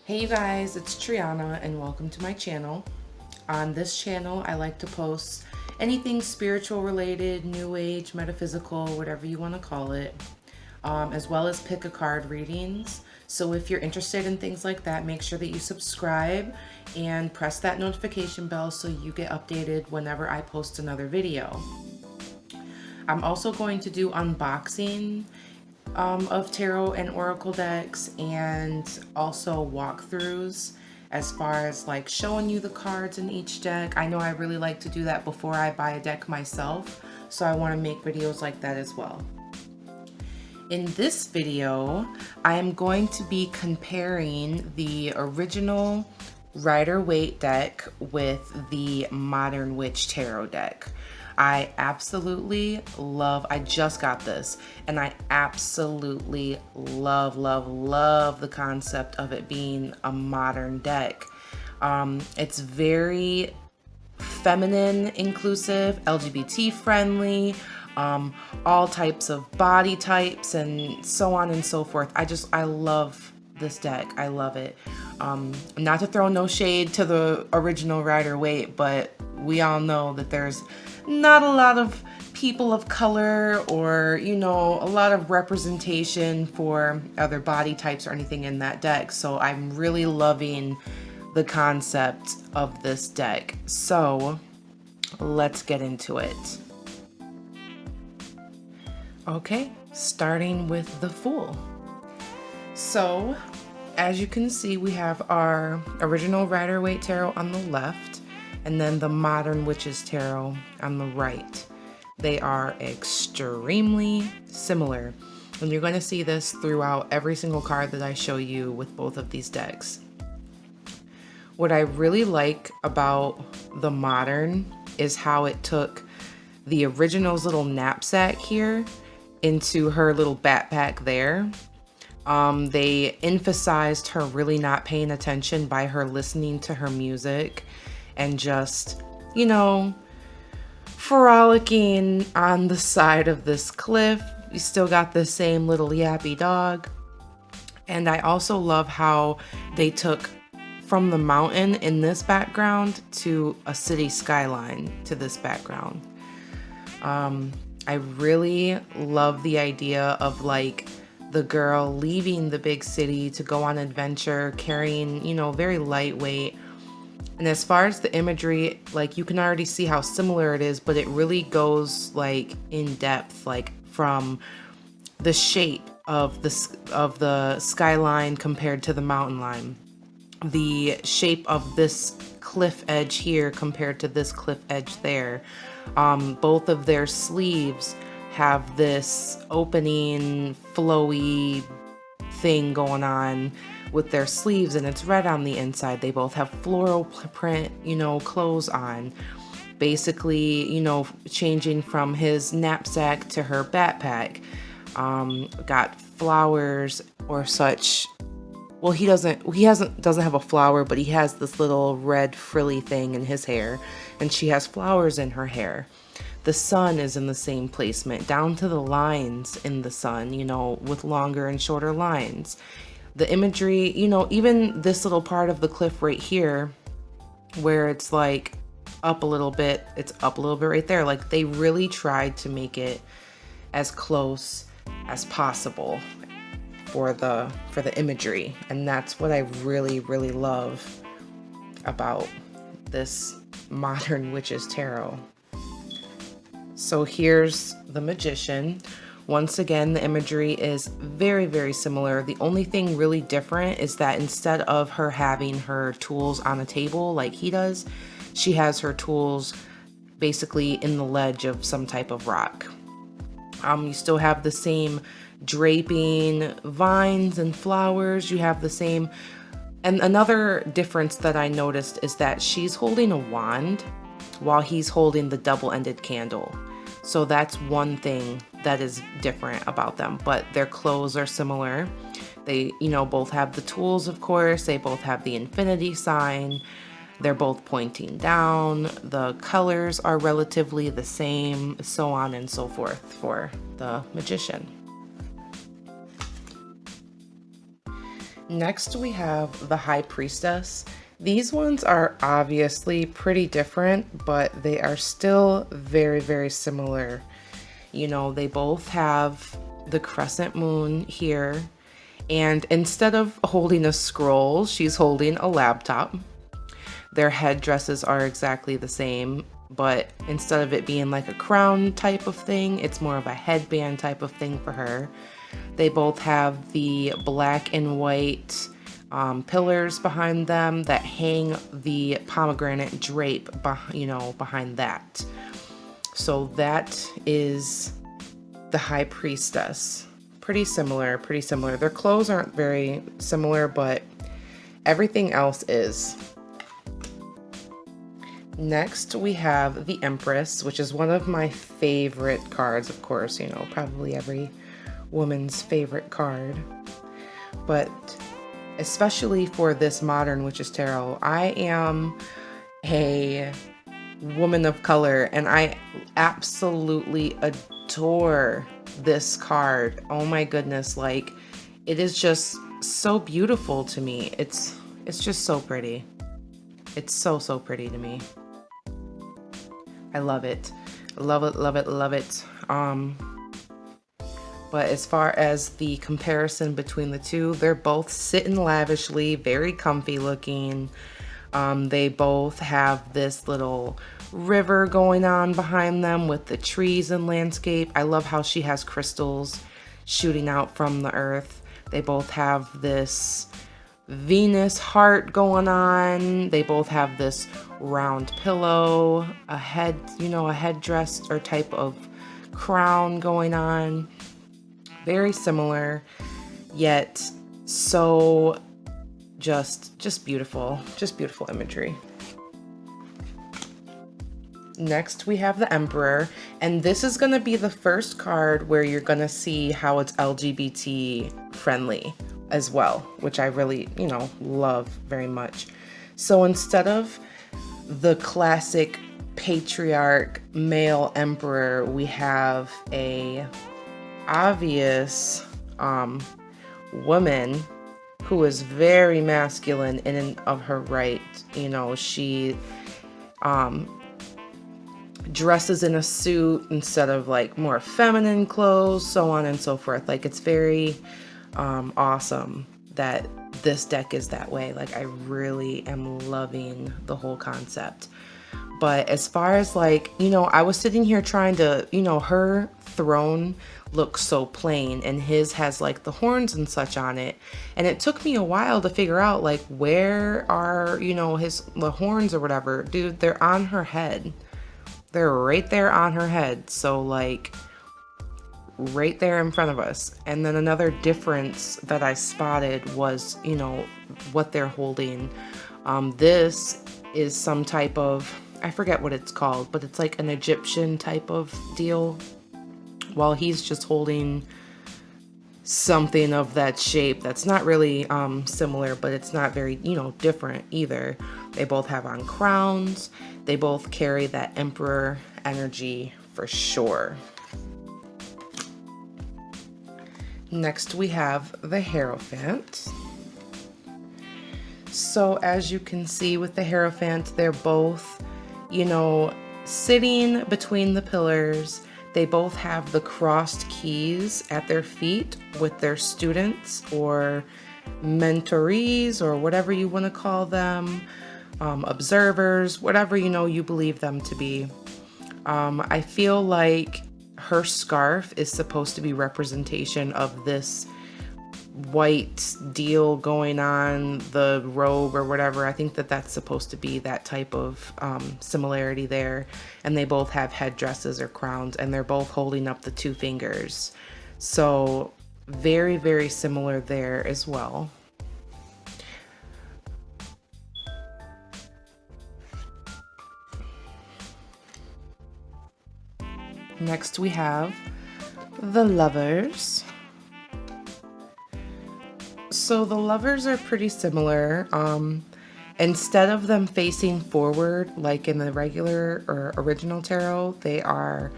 Hey you guys, it's Triana and welcome to my channel. On this channel, I like to post anything spiritual related, new age, metaphysical, whatever you want to call it, as well as pick a card readings. So if you're interested in things like that, make sure that you subscribe and press that notification bell so you get updated whenever I post another video. I'm also going to do unboxing of tarot and oracle decks, and also walkthroughs as far as like showing you the cards in each deck. I know I really like to do that before I buy a deck myself, so I want to make videos like that as well. In this video, I am going to be comparing the original Rider-Waite deck with the Modern Witch Tarot deck. I absolutely love, I just got this, and I absolutely love the concept of it being a modern deck. It's very feminine inclusive, LGBT friendly, all types of body types and so on and so forth. I love this deck. I love it. Not to throw no shade to the original Rider-Waite, but we all know that there's not a lot of people of color or, you know, a lot of representation for other body types or anything in that deck. So I'm really loving the concept of this deck. So let's get into it. Okay, starting with the Fool. So as you can see, we have our original Rider-Waite tarot on the left and then the Modern Witches tarot on the right. They are extremely similar, and you're going to see this throughout every single card that I show you with both of these decks. What I really like about the Modern is how it took the original's little knapsack here into her little backpack there. They emphasized her really not paying attention by her listening to her music and just, you know, frolicking on the side of this cliff. You still got the same little yappy dog. And I also love how they took from the mountain in this background to a city skyline to this background. I really love the idea of like the girl leaving the big city to go on adventure, carrying, you know, very lightweight. And as far as the imagery, like you can already see how similar it is, but it really goes like in depth, like from the shape of the skyline compared to the mountain line, the shape of this cliff edge here compared to this cliff edge there. Both of their sleeves have this opening flowy thing going on with their sleeves, and it's red on the inside. They both have floral print, you know, clothes on. Basically, you know, changing from his knapsack to her backpack. Got flowers or such. Well, he doesn't have a flower, but he has this little red frilly thing in his hair, and she has flowers in her hair. The sun is in the same placement, down to the lines in the sun, you know, with longer and shorter lines. The imagery, you know, even this little part of the cliff right here, where it's like up a little bit, it's up a little bit right there. Like they really tried to make it as close as possible for the imagery. And that's what I really love about this Modern Witches tarot. So here's the Magician. Once again, the imagery is very similar. The only thing really different is that instead of her having her tools on a table like he does, she has her tools basically in the ledge of some type of rock. You still have the same draping vines and flowers. You have the same, and another difference that I noticed is that she's holding a wand while he's holding the double-ended candle. So that's one thing that is different about them, but their clothes are similar. They, you know, both have the tools, of course. They both have the infinity sign. They're both pointing down. The colors are relatively the same, so on and so forth for the Magician. Next, we have the High Priestess. These ones are obviously pretty different, but they are still very, very similar. You know, they both have the crescent moon here, and instead of holding a scroll, she's holding a laptop. Their headdresses are exactly the same, but instead of it being like a crown type of thing, it's more of a headband type of thing for her. They both have the black and white pillars behind them that hang the pomegranate drape, behind that. So that is the High Priestess. Pretty similar, pretty similar. Their clothes aren't very similar, but everything else is. Next, we have the Empress, which is one of my favorite cards, of course, probably every woman's favorite card. But especially for this modern Witches Tarot, I am a woman of color and I absolutely adore this card. Oh my goodness, like it is just so beautiful to me. It's just so pretty. It's so pretty to me. I love it. Love it, love it, love it. But as far as the comparison between the two, they're both sitting lavishly, very comfy looking. They both have this little river going on behind them with the trees and landscape. I love how she has crystals shooting out from the earth. They both have this Venus heart going on. They both have this round pillow, a headdress or type of crown going on. Very similar, yet so just beautiful, just beautiful imagery. Next, we have the Emperor, and this is going to be the first card where you're going to see how it's LGBT friendly as well, which I really, love very much. So instead of the classic patriarch male emperor, we have a obvious woman who is very masculine in and of her right. She dresses in a suit instead of like more feminine clothes, so on and so forth. Like it's very awesome that this deck is that way. Like I really am loving the whole concept. But as far as like, I was sitting here trying to, her throne looks so plain and his has like the horns and such on it. And it took me a while to figure out like where are, the horns or whatever. Dude, they're on her head. They're right there on her head. So like right there in front of us. And then another difference that I spotted was, what they're holding. This is some type of, I forget what it's called, but it's like an Egyptian type of deal, while he's just holding something of that shape that's not really similar, but it's not very, different either. They both have on crowns. They both carry that emperor energy for sure. Next, we have the Hierophant. So as you can see with the Hierophant, they're both, sitting between the pillars. They both have the crossed keys at their feet with their students or mentorees or whatever you want to call them, observers, whatever you believe them to be. I feel like her scarf is supposed to be representation of this white deal going on, the robe or whatever. I think that that's supposed to be that type of similarity there. And they both have headdresses or crowns, and they're both holding up the two fingers. So very, very similar there as well. Next we have the Lovers. So the Lovers are pretty similar. Instead of them facing forward like in the regular or original tarot, they are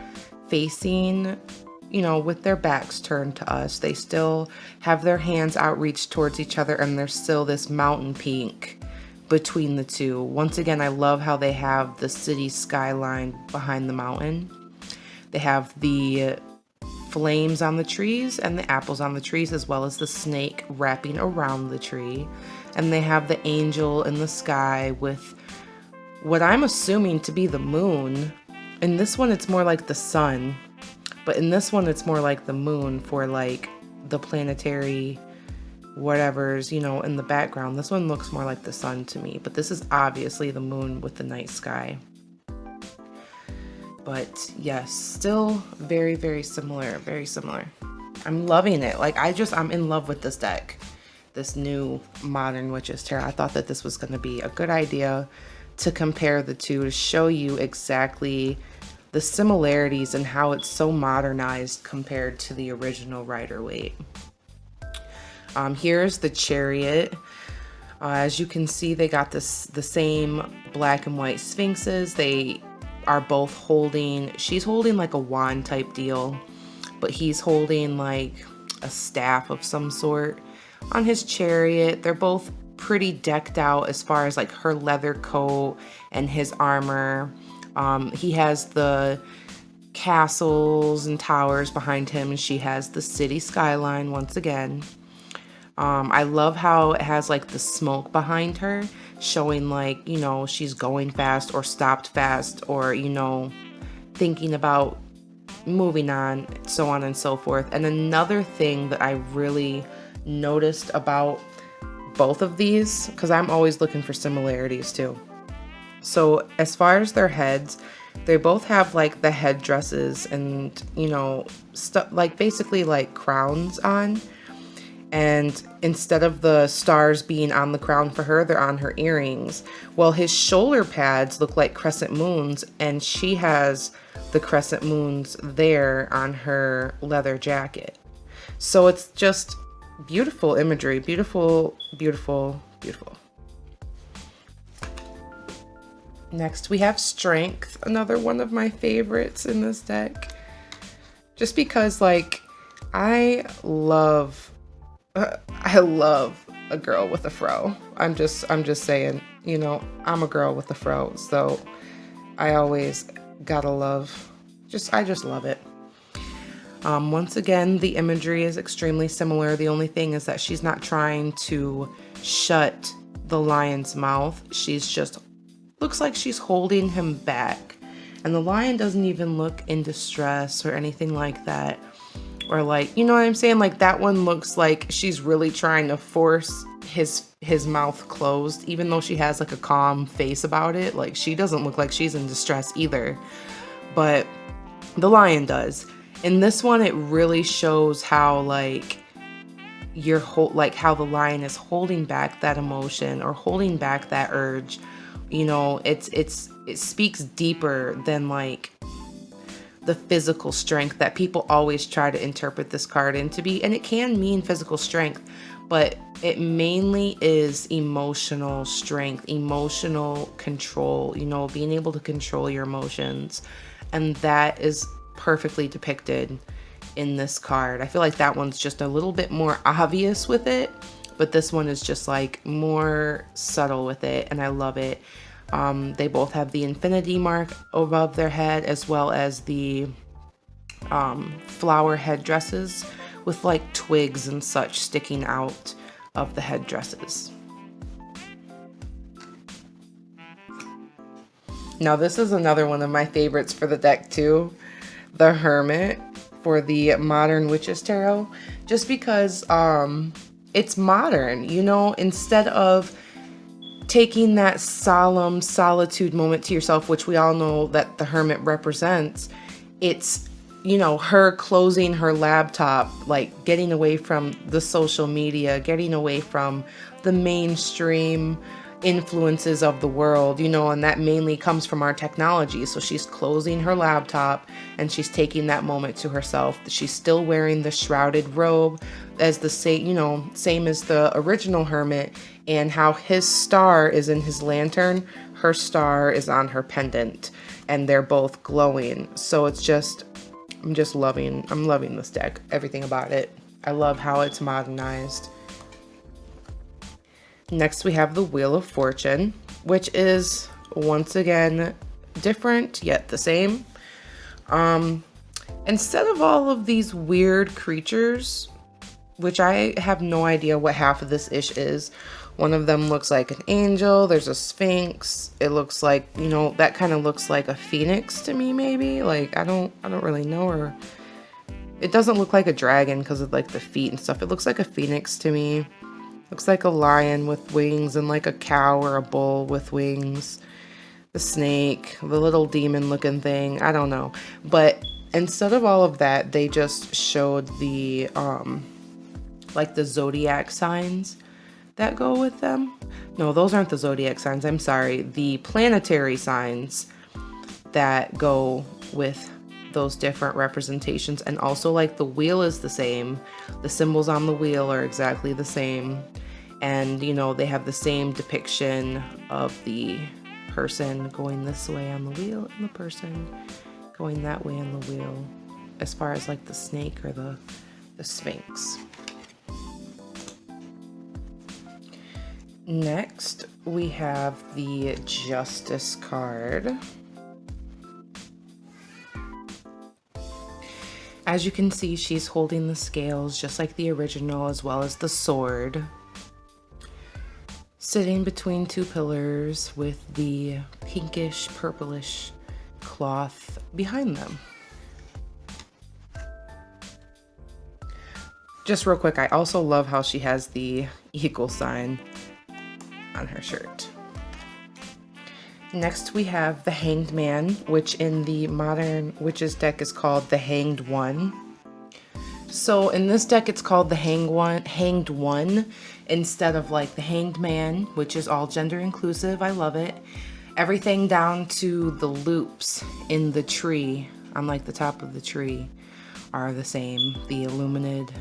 facing, you know, with their backs turned to us. They still have their hands outreached towards each other, and there's still this mountain peak between the two. Once again, I love how they have the city skyline behind the mountain. They have the flames on the trees and the apples on the trees, as well as the snake wrapping around the tree. And they have the angel in the sky with what I'm assuming to be the moon. In this one, it's more like the sun, but in this one, it's more like the moon for like the planetary whatever's, you know, in the background. This one looks more like the sun to me, but this is obviously the moon with the night sky. But yes, still very, very similar, very similar. I'm loving it. Like, I'm in love with this deck, this new Modern Witches Tarot. I thought that this was going to be a good idea to compare the two, to show you exactly the similarities and how it's so modernized compared to the original Rider-Waite. Here's the Chariot. As you can see, they got the same black and white sphinxes. They are both holding, she's holding like a wand type deal, but he's holding like a staff of some sort on his chariot. They're both pretty decked out as far as like her leather coat and his armor. He has the castles and towers behind him, and she has the city skyline once again. I love how it has like the smoke behind her, showing like, you know, she's going fast or stopped fast, or, you know, thinking about moving on, so on and so forth. And another thing that I really noticed about both of these, because I'm always looking for similarities too. So as far as their heads, they both have like the headdresses and, you know, stuff like basically like crowns on. And instead of the stars being on the crown for her, they're on her earrings. Well, his shoulder pads look like crescent moons, and she has the crescent moons there on her leather jacket. So it's just beautiful imagery. Beautiful, beautiful, beautiful. Next, we have Strength, another one of my favorites in this deck. Just because, like, I love a girl with a fro. I'm just saying, you know, I'm a girl with a fro, so I always gotta love, I just love it. Once again, the imagery is extremely similar. The only thing is that she's not trying to shut the lion's mouth. She's just, looks like she's holding him back. And the lion doesn't even look in distress or anything like that. Or like, you know what I'm saying? Like, that one looks like she's really trying to force his mouth closed, even though she has like a calm face about it. Like, she doesn't look like she's in distress either, but the lion does. In this one, it really shows how like how the lion is holding back that emotion or holding back that urge. You know, it speaks deeper than like the physical strength that people always try to interpret this card into be. And it can mean physical strength, but it mainly is emotional strength, emotional control, you know, being able to control your emotions. And that is perfectly depicted in this card. I feel like that one's just a little bit more obvious with it, but this one is just like more subtle with it, and I love it. They both have the infinity mark above their head, as well as the flower headdresses with like twigs and such sticking out of the headdresses. Now this is another one of my favorites for the deck too, the Hermit for the Modern Witches Tarot, just because it's modern, you know, instead of taking that solemn solitude moment to yourself, which we all know that the Hermit represents, it's, you know, her closing her laptop, like getting away from the social media, getting away from the mainstream influences of the world, you know, and that mainly comes from our technology. So she's closing her laptop and she's taking that moment to herself. She's still wearing the shrouded robe as the same, you know, same as the original Hermit, and how his star is in his lantern, her star is on her pendant, and they're both glowing. So it's just I'm loving this deck, everything about it. I love how it's modernized. Next we have the Wheel of Fortune, which is once again different yet the same. Instead of all of these weird creatures, which I have no idea what half of this ish is. One of them looks like an angel. There's a sphinx. It looks like, you know, that kind of looks like a phoenix to me, maybe. Like, I don't really know. Or it doesn't look like a dragon because of like the feet and stuff. It looks like a phoenix to me. Looks like a lion with wings and like a cow or a bull with wings. The snake, the little demon looking thing. I don't know. But instead of all of that, they just showed the, like the zodiac signs that go with them. No, those aren't the zodiac signs. I'm sorry. The planetary signs that go with those different representations. And also like the wheel is the same. The symbols on the wheel are exactly the same. And, you know, they have the same depiction of the person going this way on the wheel and the person going that way on the wheel, as far as like the snake or the sphinx. Next, we have the Justice card. As you can see, she's holding the scales just like the original, as well as the sword. Sitting between two pillars with the pinkish, purplish cloth behind them. Just real quick, I also love how she has the eagle sign on her shirt. Next we have the Hanged Man, which in the modern witches deck is called the Hanged One. So in this deck it's called the Hanged One instead of like the Hanged Man, which is all gender inclusive. I love it. Everything down to the loops in the tree, on like the top of the tree, are the same. The illuminated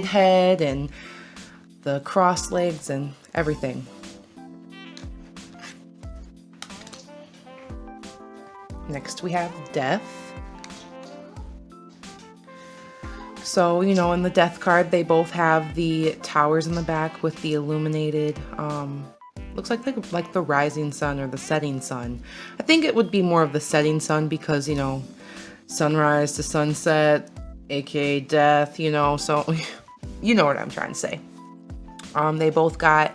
head and the cross legs and everything. Next we have Death. So, you know, in the Death card, they both have the towers in the back with the illuminated, looks like the rising sun or the setting sun. I think it would be more of the setting sun because, you know, sunrise to sunset, aka death, you know, so you know what I'm trying to say. They both got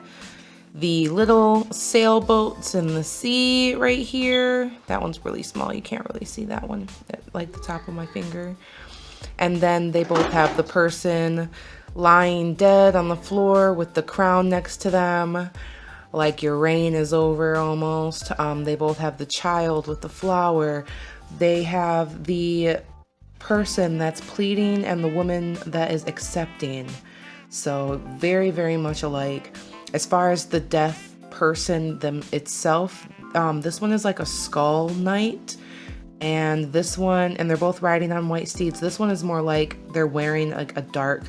the little sailboats in the sea right here. That one's really small. You can't really see that one at like the top of my finger. And then they both have the person lying dead on the floor with the crown next to them, like your reign is over almost. They both have the child with the flower. They have the person that's pleading and the woman that is accepting. So very, very much alike. As far as the death person itself, this one is like a skull knight. And this one, and they're both riding on white steeds. This one is more like they're wearing like a dark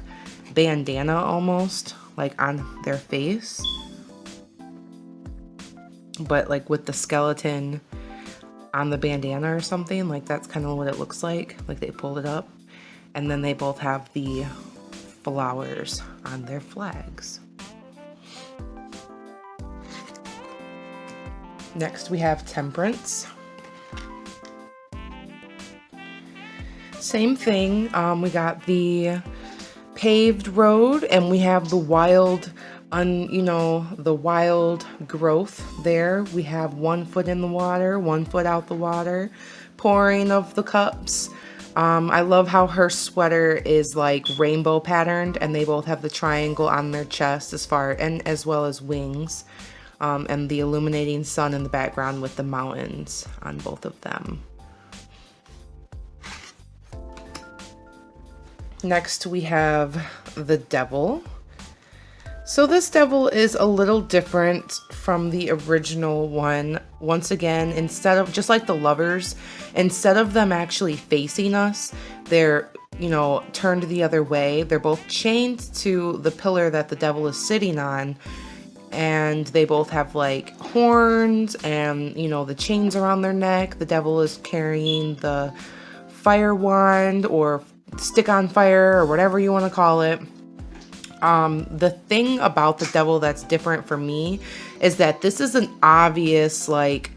bandana almost, like on their face. But like with the skeleton on the bandana or something, like that's kind of what it looks like they pulled it up. And then they both have the flowers on their flags. Next we have Temperance. Same thing, we got the paved road and we have the wild, the wild growth there. We have 1 foot in the water, 1 foot out the water, pouring of the cups. I love how her sweater is like rainbow patterned and they both have the triangle on their chest as well as wings. And the illuminating sun in the background with the mountains on both of them. Next we have the Devil. So this devil is a little different from the original one. Once again, instead of, just like the Lovers, instead of them actually facing us, they're, turned the other way. They're both chained to the pillar that the devil is sitting on. And they both have like horns and, the chains around their neck. The devil is carrying the fire wand or stick on fire or whatever you want to call it. The thing about the devil that's different for me is that this is an obvious like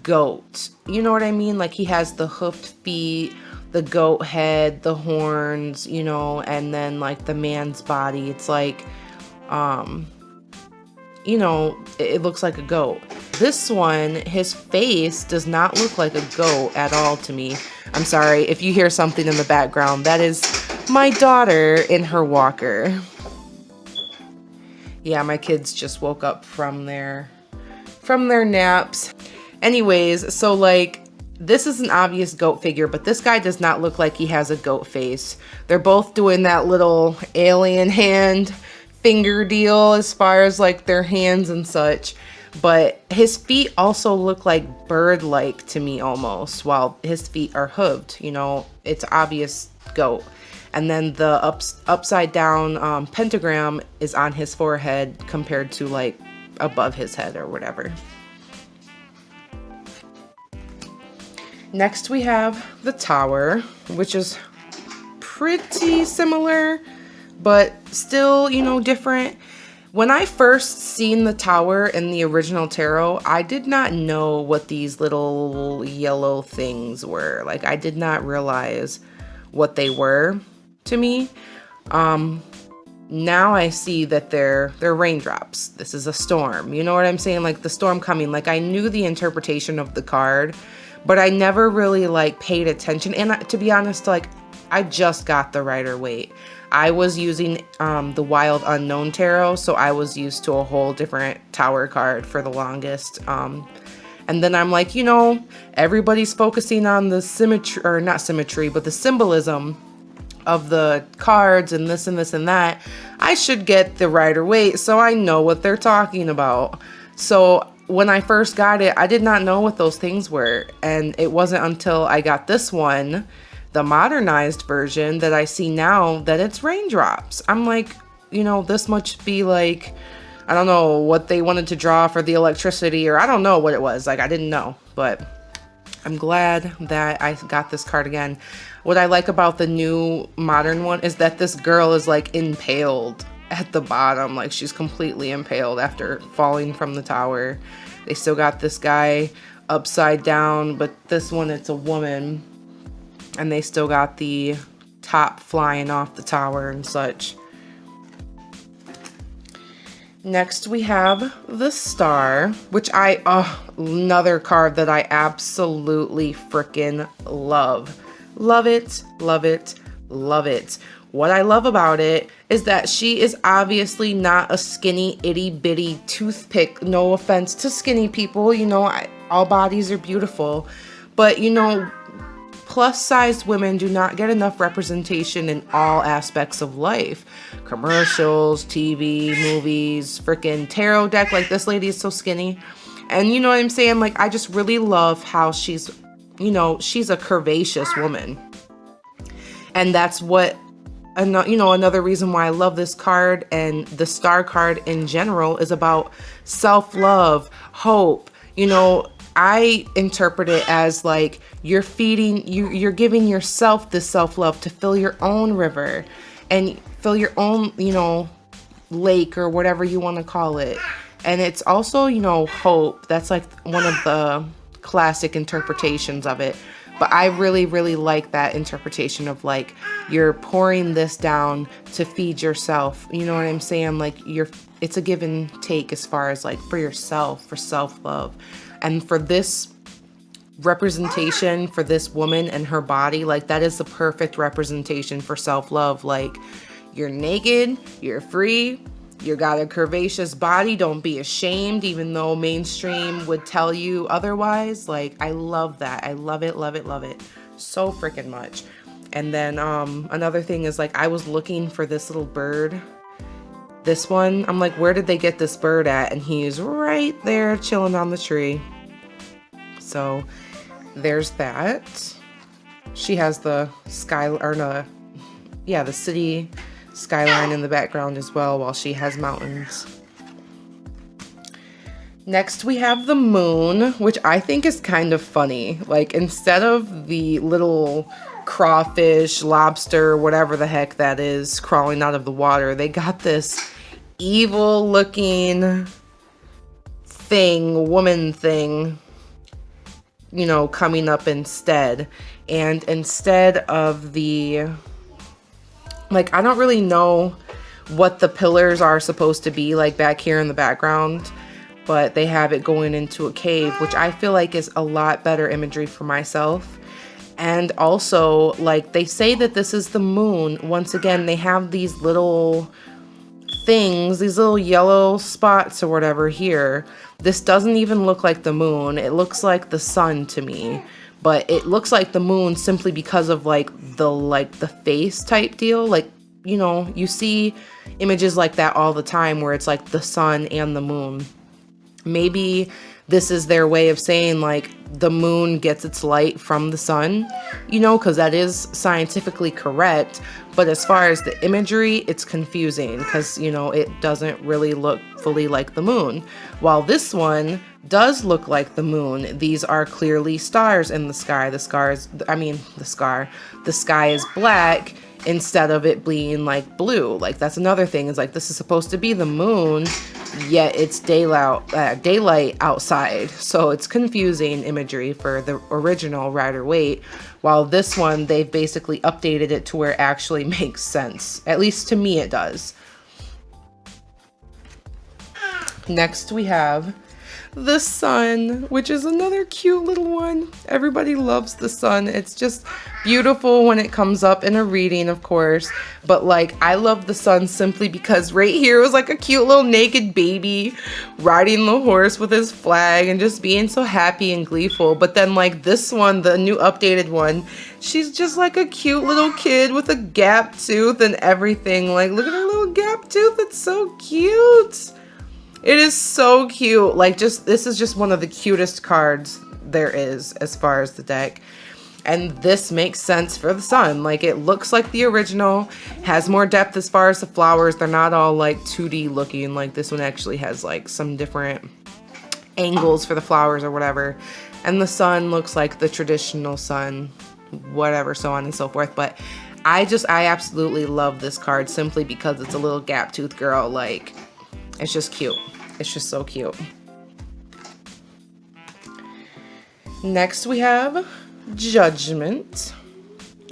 goat. You know what I mean? Like he has the hoofed feet, the goat head, the horns, you know, and then like the man's body. It's like, you know, it looks like a goat. This one, his face does not look like a goat at all to me. I'm sorry if you hear something in the background. That is my daughter in her walker. Yeah, my kids just woke up from their naps. Anyways, so like this is an obvious goat figure, but this guy does not look like he has a goat face. They're both doing that little alien hand finger deal as far as like their hands and such. But his feet also look like bird-like to me almost, while his feet are hooved. You know, it's obvious goat. And then the upside down pentagram is on his forehead compared to like above his head or whatever. Next we have the tower, which is pretty similar, but still, you know, different. When I first seen the tower in the original tarot, I did not know what these little yellow things were. Like I did not realize what they were to me. Now I see that they're raindrops. This is a storm. You know what I'm saying? Like the storm coming. Like I knew the interpretation of the card, but I never really like paid attention. And to be honest, like I just got the Rider-Waite. I was using the Wild Unknown Tarot, so I was used to a whole different tower card for the longest. And then I'm like, you know, everybody's focusing on the symmetry, or not symmetry, but the symbolism of the cards and this and this and that. I should get the Rider-Waite so I know what they're talking about. So when I first got it, I did not know what those things were. And it wasn't until I got this one, the modernized version, that I see now that it's raindrops. I'm like, you know, this must be like, I don't know what they wanted to draw for the electricity, or I don't know what it was. Like, I didn't know, but I'm glad that I got this card again. What I like about the new modern one is that this girl is like impaled at the bottom. Like she's completely impaled after falling from the tower. They still got this guy upside down, but this one, it's a woman. And they still got the top flying off the tower and such. Next we have the star, which another card that I absolutely freaking love. Love it, love it, love it. What I love about it is that she is obviously not a skinny itty bitty toothpick. No offense to skinny people, you know, all bodies are beautiful, but you know, plus-sized women do not get enough representation in all aspects of life. Commercials, TV, movies, freaking tarot deck. Like this lady is so skinny. And you know what I'm saying? Like I just really love how she's, you know, she's a curvaceous woman. And that's what, you know, another reason why I love this card and the star card in general is about self-love, hope. You know, I interpret it as like you're feeding, you're giving yourself this self-love to fill your own river and fill your own, you know, lake or whatever you want to call it. And it's also, you know, hope. That's like one of the classic interpretations of it. But I really, really like that interpretation of like you're pouring this down to feed yourself. You know what I'm saying? Like it's a give and take as far as like for yourself, for self-love. And for this representation, for this woman and her body, like that is the perfect representation for self-love. Like you're naked, you're free, you got a curvaceous body, don't be ashamed, even though mainstream would tell you otherwise. Like I love that. I love it, love it, love it so freaking much. And then another thing is like I was looking for this little bird. This one, I'm like, where did they get this bird at? And he's right there chilling on the tree. So there's that. She has the the city skyline in the background as well, while she has mountains. Next we have the moon, which I think is kind of funny. Like instead of the little crawfish, lobster, whatever the heck that is, crawling out of the water. They got this evil looking thing, woman thing, you know, coming up instead. And instead of the, like, I don't really know what the pillars are supposed to be like back here in the background, but they have it going into a cave, which I feel like is a lot better imagery for myself. And also, like, they say that this is the moon. Once again, they have these little things, these little yellow spots or whatever here. This doesn't even look like the moon. It looks like the sun to me, but it looks like the moon simply because of like the face type deal. Like, you know, you see images like that all the time where it's like the sun and the moon. Maybe this is their way of saying like the moon gets its light from the sun, you know, because that is scientifically correct. But as far as the imagery, it's confusing because, you know, it doesn't really look fully like the moon. While this one does look like the moon, these are clearly stars in the sky. The sky is black instead of it being like blue. Like, that's another thing, is like this is supposed to be the moon, yet it's daylight outside. So it's confusing imagery for the original Rider-Waite, while this one, they've basically updated it to where it actually makes sense. At least to me it does. Next we have the sun, which is another cute little one. Everybody loves the sun. It's just beautiful when it comes up in a reading, of course. But like, I love the sun simply because right here was like a cute little naked baby riding the horse with his flag and just being so happy and gleeful. But then like this one, the new updated one, she's just like a cute little kid with a gap tooth and everything. Like, look at her little gap tooth. It's so cute. It is so cute. Like, this is just one of the cutest cards there is as far as the deck. And this makes sense for the sun. Like, it looks like the original, has more depth as far as the flowers. They're not all like 2D looking. Like, this one actually has like some different angles for the flowers or whatever. And the sun looks like the traditional sun, whatever, so on and so forth. But I absolutely love this card simply because it's a little gap tooth girl. Like, it's just cute. It's just so cute. Next we have Judgment,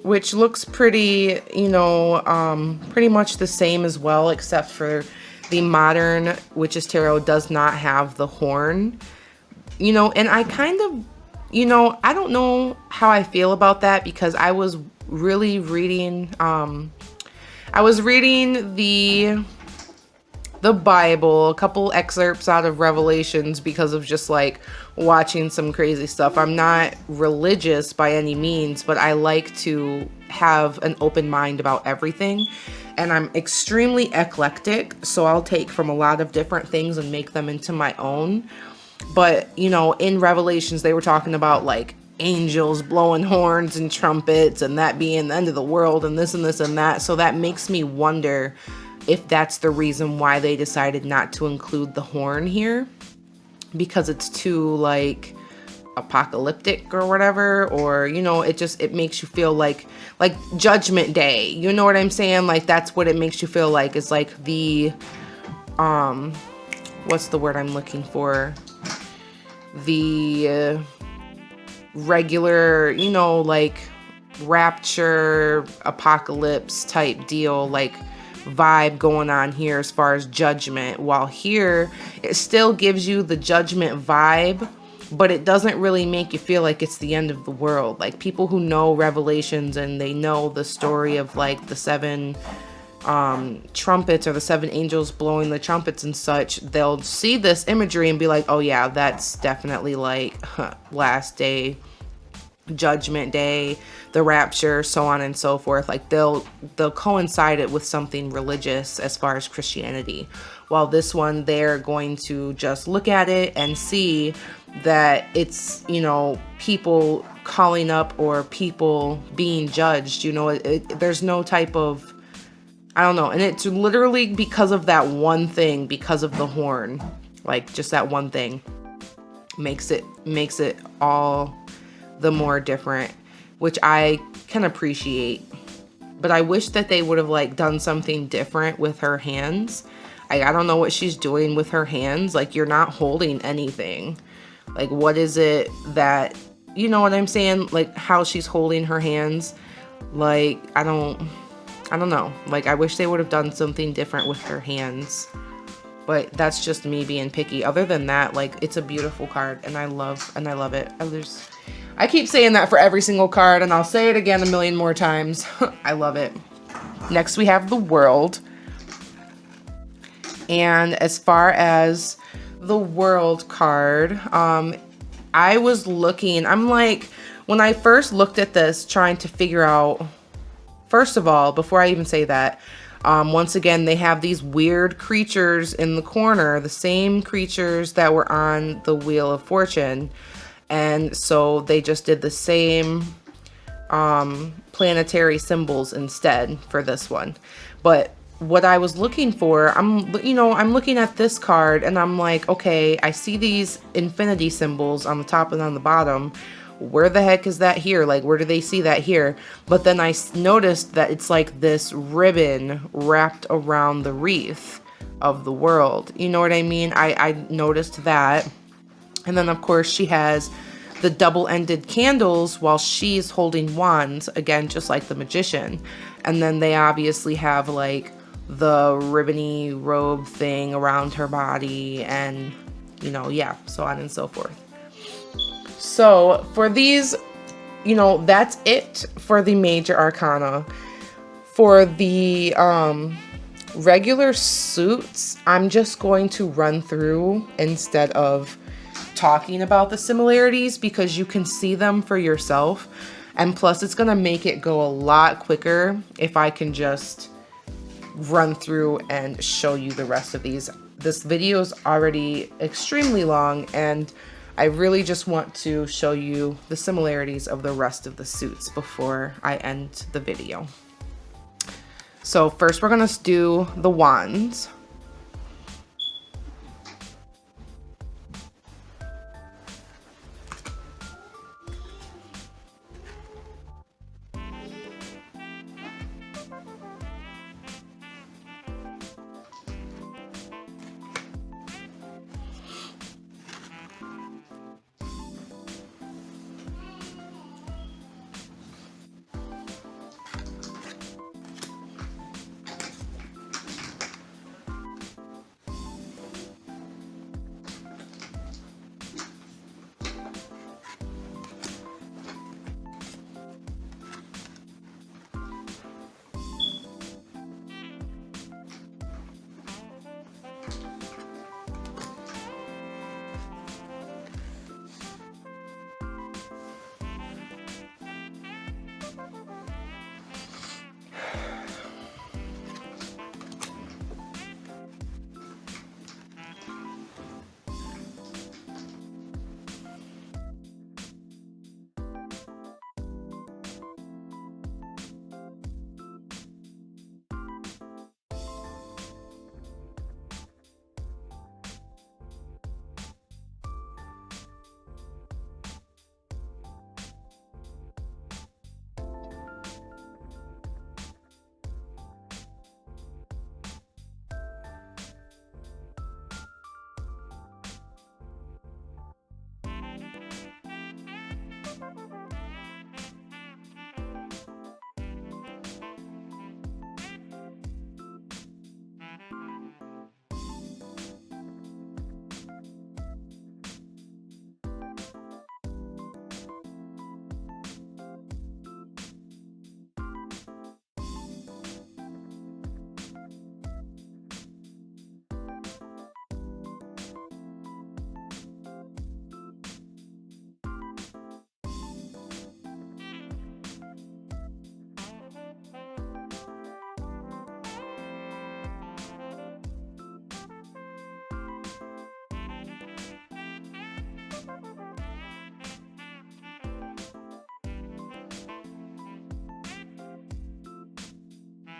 which looks pretty, you know, pretty much the same as well, except for the modern Witch's Tarot does not have the horn, you know. And I kind of, you know, I don't know how I feel about that, because I was really reading, the Bible, a couple excerpts out of Revelations, because of just like watching some crazy stuff. I'm not religious by any means, but I like to have an open mind about everything. And I'm extremely eclectic, so I'll take from a lot of different things and make them into my own. But, you know, in Revelations, they were talking about like angels blowing horns and trumpets and that being the end of the world and this and this and that. So that makes me wonder if that's the reason why they decided not to include the horn here, because it's too like apocalyptic or whatever, or, you know, it makes you feel like Judgment Day, you know what I'm saying? Like, that's what it makes you feel like. It's like the what's the word I'm looking for, the regular, you know, like rapture apocalypse type deal, like vibe going on here as far as Judgment. While here it still gives you the Judgment vibe, but it doesn't really make you feel like it's the end of the world. Like, people who know Revelations and they know the story of like the 7 trumpets, or the 7 angels blowing the trumpets and such, they'll see this imagery and be like, oh yeah, that's definitely like last day, Judgment Day, the rapture, so on and so forth. Like, they'll coincide it with something religious as far as Christianity. While this one, they're going to just look at it and see that it's, you know, people calling up or people being judged, you know. There's no type of, I don't know. And it's literally because of that one thing, because of the horn, like just that one thing makes it all the more different. which I can appreciate. But I wish that they would have like done something different with her hands. I don't know what she's doing with her hands. Like, you're not holding anything. Like, what is it that, you know what I'm saying? Like, how she's holding her hands. Like, I don't know. Like, I wish they would have done something different with her hands. But that's just me being picky. Other than that, like, it's a beautiful card, and I love it. I keep saying that for every single card, and I'll say it again a million more times. I love it. Next, we have the World. And as far as the World card, I was looking, I'm like, when I first looked at this, trying to figure out, first of all, before I even say that, once again, they have these weird creatures in the corner, the same creatures that were on the Wheel of Fortune. And so they just did the same planetary symbols instead for this one. But what I was looking for, I'm looking at this card and I'm like, okay, I see these infinity symbols on the top and on the bottom. Where the heck is that here? Like, where do they see that here? But then I noticed that it's like this ribbon wrapped around the wreath of the world. You know what I mean? I noticed that. And then, of course, she has the double-ended candles while she's holding wands, again, just like the magician. And then they obviously have, like, the ribbony robe thing around her body and, you know, yeah, so on and so forth. So for these, you know, that's it for the major arcana. For the regular suits, I'm just going to run through instead of talking about the similarities because you can see them for yourself. And plus, it's going to make it go a lot quicker if I can just run through and show you the rest of these. This video is already extremely long, and I really just want to show you the similarities of the rest of the suits before I end the video. So first we're going to do the wands.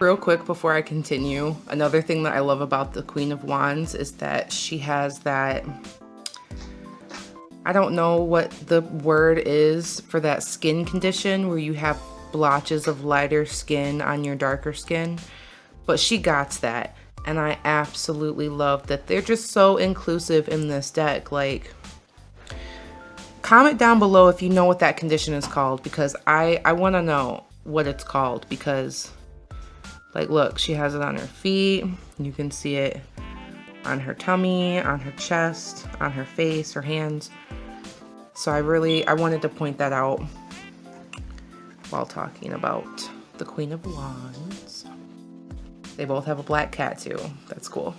Real quick before I continue, another thing that I love about the Queen of Wands is that she has that I don't know what the word is for that skin condition where you have blotches of lighter skin on your darker skin, but she got that. And I absolutely love that they're just so inclusive in this deck. Like, comment down below if you know what that condition is called, because I want to know what it's called, because like, look, she has it on her feet. You can see it on her tummy, on her chest, on her face, her hands. So I wanted to point that out while talking about the Queen of Wands. They both have a black cat too. That's cool.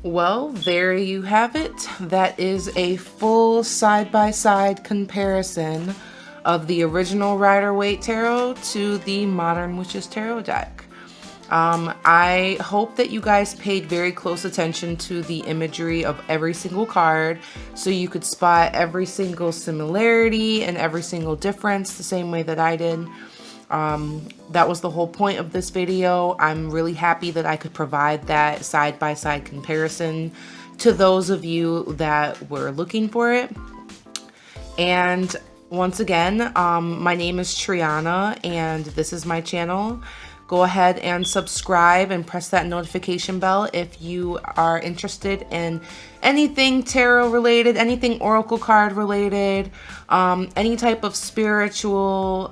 Well, there you have it. That is a full side-by-side comparison of the original Rider-Waite Tarot to the Modern Witches Tarot deck. I hope that you guys paid very close attention to the imagery of every single card so you could spot every single similarity and every single difference the same way that I did. That was the whole point of this video. I'm really happy that I could provide that side-by-side comparison to those of you that were looking for it. And once again, my name is Triana and this is my channel. Go ahead and subscribe and press that notification bell if you are interested in anything tarot related, anything oracle card related, any type of spiritual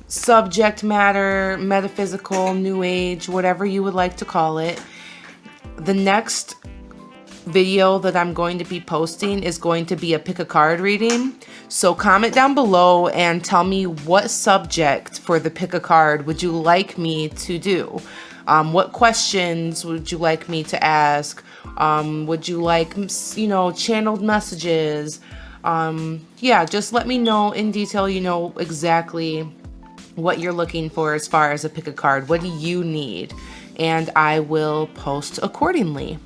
subject matter, metaphysical, new age, whatever you would like to call it. The next video that I'm going to be posting is going to be a pick a card reading. So comment down below and tell me what subject for the pick a card would you like me to do. What questions would you like me to ask? Would you like, you know, channeled messages? Yeah, just let me know in detail, you know, exactly what you're looking for as far as a pick a card. What do you need? And I will post accordingly.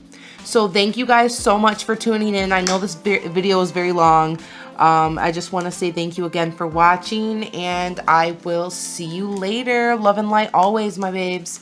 So thank you guys so much for tuning in. I know this video is very long. I just want to say thank you again for watching, and I will see you later. Love and light always, my babes.